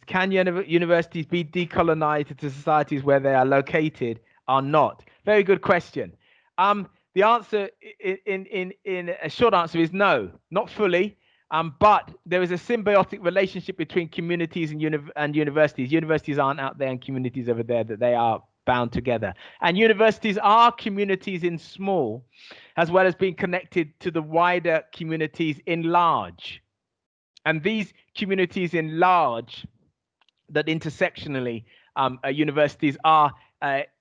Can universities be decolonized to societies where they are located or not? Very good question. The answer in a short answer is no, not fully. But there is a symbiotic relationship between communities and universities. Universities aren't out there and communities over there, that they are bound together. And universities are communities in small, as well as being connected to the wider communities in large. And these communities in large, that intersectionally universities are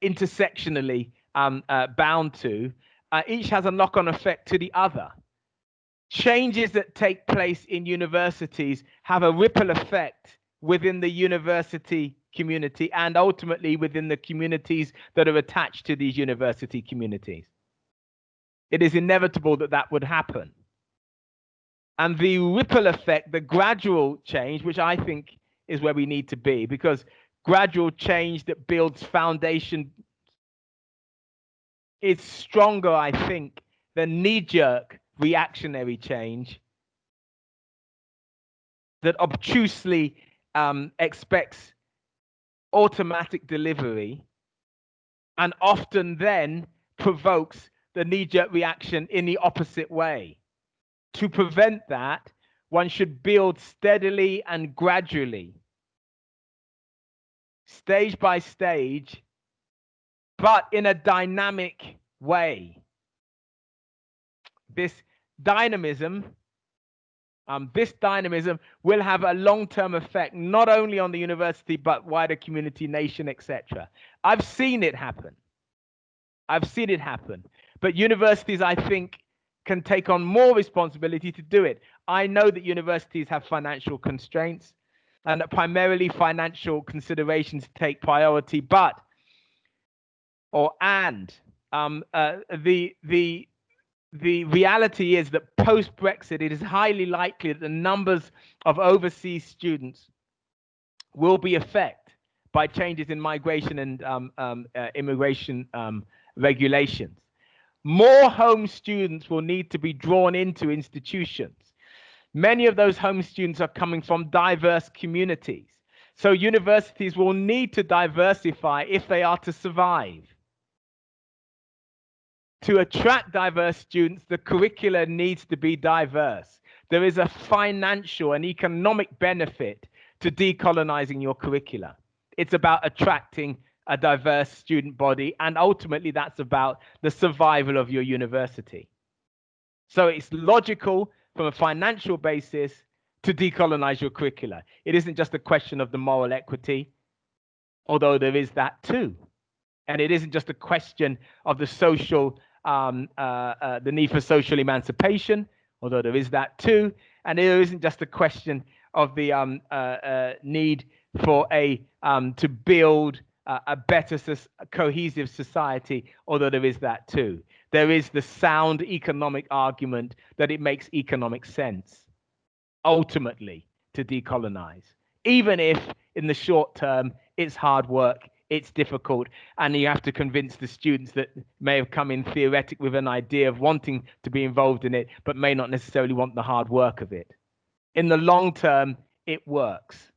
intersectionally bound to, each has a knock-on effect to the other. Changes that take place in universities have a ripple effect within the university community and ultimately within the communities that are attached to these university communities. It is inevitable that that would happen. And the ripple effect, the gradual change, which I think is where we need to be, because gradual change that builds foundation is stronger, I think, than knee-jerk reactionary change that obtusely expects automatic delivery and often then provokes the knee-jerk reaction in the opposite way. To prevent that, one should build steadily and gradually, stage by stage, but in a dynamic way. This dynamism will have a long-term effect, not only on the university, but wider community, nation, etc. I've seen it happen. But universities, I think, can take on more responsibility to do it. I know that universities have financial constraints and that primarily financial considerations take priority, the reality is that post-Brexit, it is highly likely that the numbers of overseas students will be affected by changes in migration and immigration regulations. More home students will need to be drawn into institutions. Many of those home students are coming from diverse communities. So universities will need to diversify if they are to survive. To attract diverse students, the curricula needs to be diverse. There is a financial and economic benefit to decolonizing your curricula. It's about attracting a diverse student body, and ultimately that's about the survival of your university. So it's logical from a financial basis to decolonize your curricula. It isn't just a question of the moral equity, although there is that too. And it isn't just a question of the social the need for social emancipation, although there is that too. And it isn't just a question of the need for to build a better cohesive society, although there is that too. There is the sound economic argument that it makes economic sense, ultimately, to decolonize, even if in the short term it's hard work, it's difficult, and you have to convince the students that may have come in theoretic with an idea of wanting to be involved in it, but may not necessarily want the hard work of it. In the long term, it works.